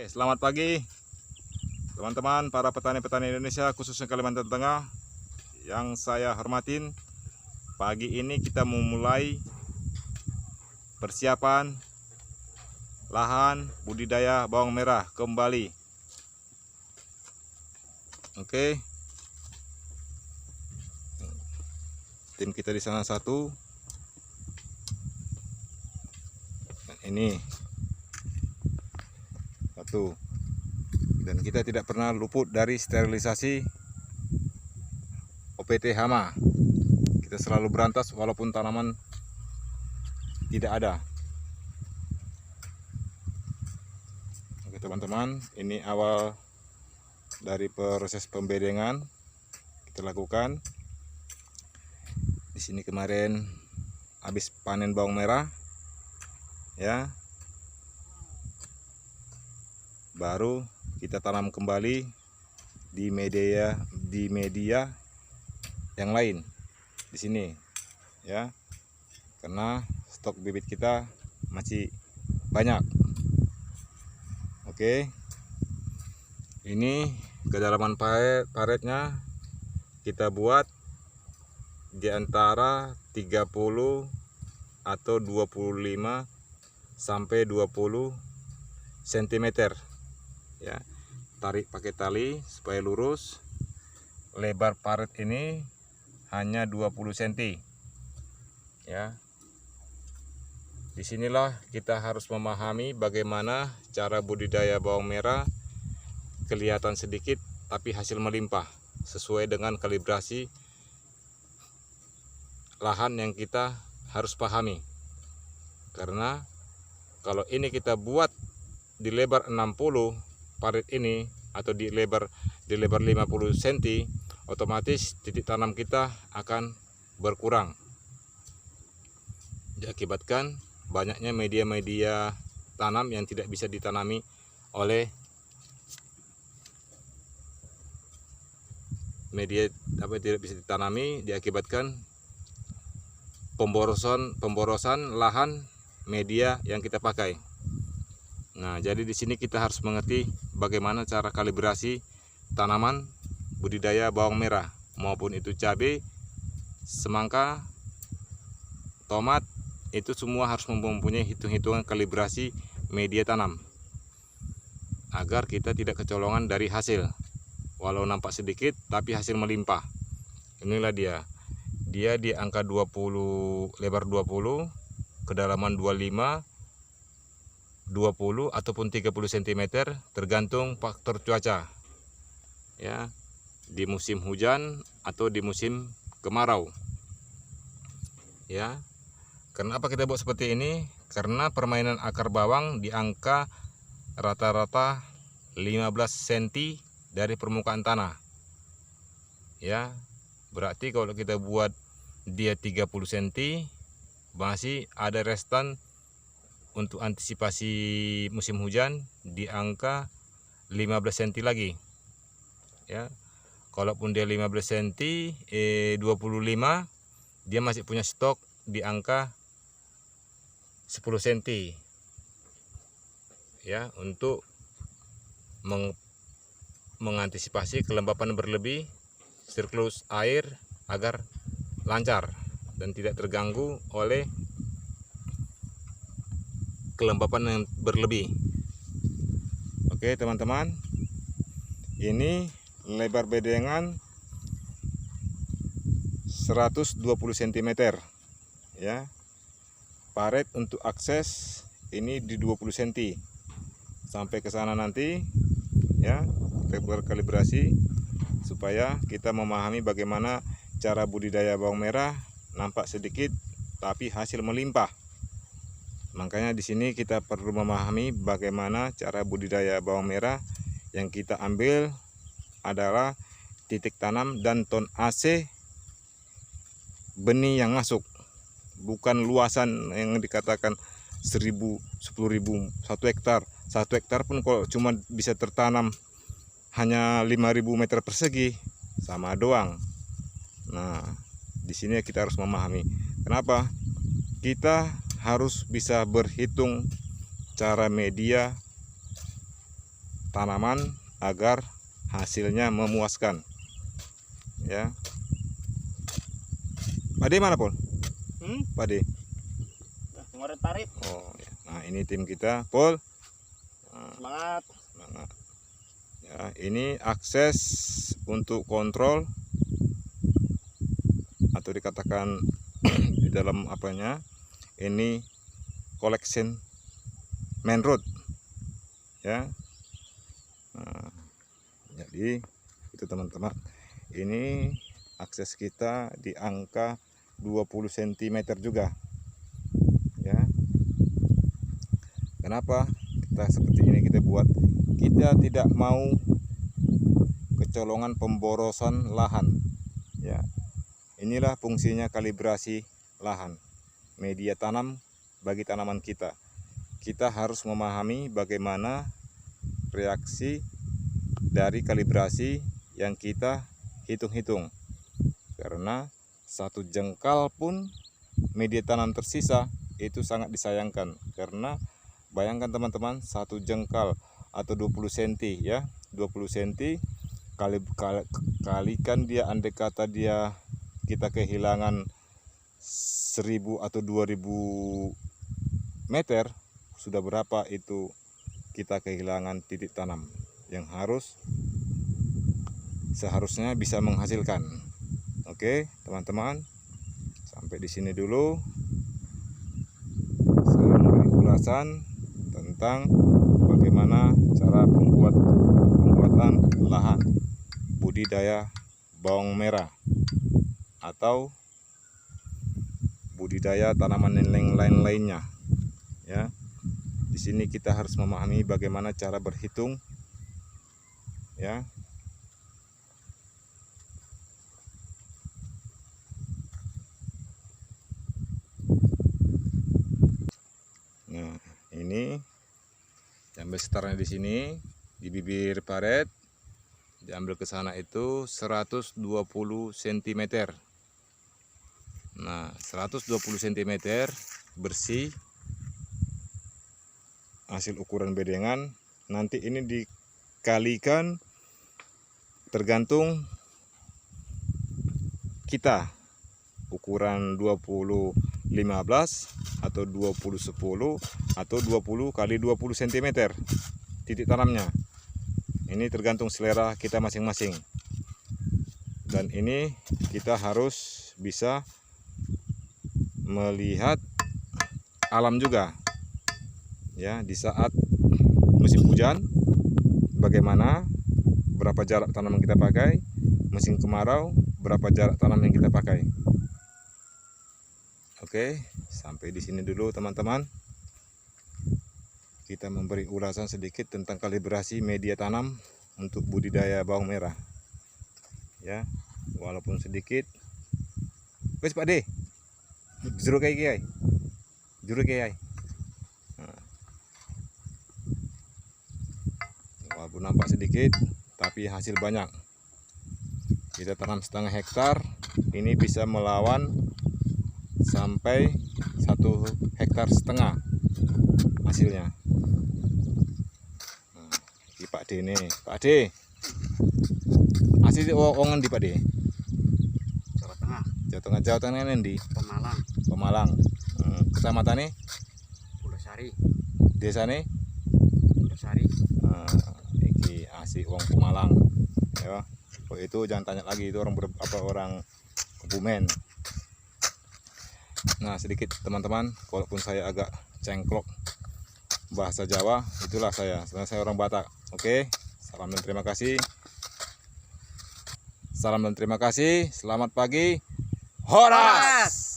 Selamat pagi teman-teman para petani-petani Indonesia, khususnya Kalimantan Tengah yang saya hormatin. Pagi ini kita memulai persiapan lahan budidaya bawang merah kembali. Oke, tim kita di sana satu. Ini satu, dan kita tidak pernah luput dari sterilisasi OPT hama. Kita selalu berantas walaupun tanaman tidak ada. Oke teman-teman, ini awal dari proses pembedengan kita lakukan. Di sini kemarin habis panen bawang merah, ya. Baru kita tanam kembali di media yang lain di sini, ya, karena stok bibit kita masih banyak. Oke, ini kedalaman paretnya kita buat di antara 30 atau 25 sampai 20 cm, ya. Tarik pakai tali supaya lurus. Lebar paret ini hanya 20 cm, ya. Disinilah kita harus memahami bagaimana cara budidaya bawang merah kelihatan sedikit tapi hasil melimpah sesuai dengan kalibrasi lahan yang kita harus pahami. Karena kalau ini kita buat di lebar 60 paret ini atau di lebar 50 cm, otomatis titik tanam kita akan berkurang. Diakibatkan banyaknya media-media tanam yang tidak bisa ditanami oleh diakibatkan pemborosan lahan media yang kita pakai. Nah, jadi di sini kita harus mengerti bagaimana cara kalibrasi tanaman budidaya bawang merah, maupun itu cabai, semangka, tomat, itu semua harus mempunyai hitung-hitungan kalibrasi media tanam agar kita tidak kecolongan dari hasil. Walau nampak sedikit tapi hasil melimpah. Inilah dia di angka 20, lebar 20, kedalaman 25, 20 ataupun 30 cm tergantung faktor cuaca, ya, di musim hujan atau di musim kemarau, ya. Kenapa kita buat seperti ini? Karena permainan akar bawang di angka rata-rata 15 cm dari permukaan tanah, ya. Berarti kalau kita buat dia 30 cm masih ada restan untuk antisipasi musim hujan di angka 15 cm lagi, ya. Kalaupun dia 15 cm 25, dia masih punya stok di angka 10 cm, ya, untuk mengantisipasi kelembapan berlebih, siklus air agar lancar dan tidak terganggu oleh kelembapan yang berlebih. Oke teman-teman, ini lebar bedengan 120 cm, ya. Paret untuk akses ini di 20 cm sampai ke sana nanti, ya. Kita berkalibrasi supaya kita memahami bagaimana cara budidaya bawang merah nampak sedikit tapi hasil melimpah. Makanya di sini kita perlu memahami bagaimana cara budidaya bawang merah. Yang kita ambil adalah titik tanam dan ton AC benih yang masuk, bukan luasan yang dikatakan 1000, 10.000, 1 hektar. 1 hektar pun kalau cuma bisa tertanam hanya 5.000 meter persegi, sama doang. Nah, di sini kita harus memahami kenapa kita harus bisa berhitung cara media tanaman agar hasilnya memuaskan. Ya. Pade mana, Pol? Pade. Ngoret parit. Oh, ya. Nah, ini tim kita, Pol. Nah, Semangat. semangat. Ya, ini akses untuk kontrol atau dikatakan di dalam apanya? Ini collection main road. Ya. Nah, jadi itu teman-teman. Ini akses kita di angka 20 cm juga. Ya. Kenapa kita seperti ini kita buat? Kita tidak mau kecolongan pemborosan lahan. Ya. Inilah fungsinya kalibrasi lahan. Media tanam bagi tanaman kita. Kita harus memahami bagaimana reaksi dari kalibrasi yang kita hitung-hitung. Karena satu jengkal pun media tanam tersisa itu sangat disayangkan. Karena bayangkan teman-teman, satu jengkal atau 20 cm ya, 20 cm kalikan dia, andai kata dia kita kehilangan 1000 atau 2000 meter, sudah berapa itu kita kehilangan titik tanam yang seharusnya bisa menghasilkan. Oke, teman-teman, sampai di sini dulu saya memberi ulasan tentang bagaimana cara pembuatan lahan budidaya bawang merah atau budidaya tanaman yang lain-lainnya. Ya, di sini kita harus memahami bagaimana cara berhitung. Ya, nah ini diambil setaranya di sini di bibir paret, diambil ke sana itu 120 cm. Nah, 120 cm bersih hasil ukuran bedengan. Nanti ini dikalikan tergantung kita ukuran 20-15 atau 20-10 atau 20 kali 20 cm titik tanamnya. Ini tergantung selera kita masing-masing. Dan ini kita harus bisa melihat alam juga. Ya, di saat musim hujan bagaimana, berapa jarak tanam yang kita pakai, musim kemarau berapa jarak tanam yang kita pakai. Oke, sampai di sini dulu teman-teman. Kita memberi ulasan sedikit tentang kalibrasi media tanam untuk budidaya bawang merah. Ya, walaupun sedikit. Wes Pak De. Juru kayak Juru kayak. Walaupun nampak sedikit, tapi hasil banyak. Kita tanam setengah hektar, ini bisa melawan sampai 1,5 hektar hasilnya. Nah, ini Pak D nih, Pak D. Asli wongan di Pak D. Jawa Tengah. Jawa Tengah ini di Pemalang. Pemalang. Kecamatan nih? Pulau Sari. Desa nih? Pulau Sari. Iki asli wong Pemalang. Ya. Oh, itu jangan tanya lagi, itu orang Kebumen. Nah, sedikit teman-teman, walaupun saya agak cengklok bahasa Jawa, itulah saya. Sebenarnya saya orang Batak. Oke, salam dan terima kasih. Salam dan terima kasih. Selamat pagi. Horas.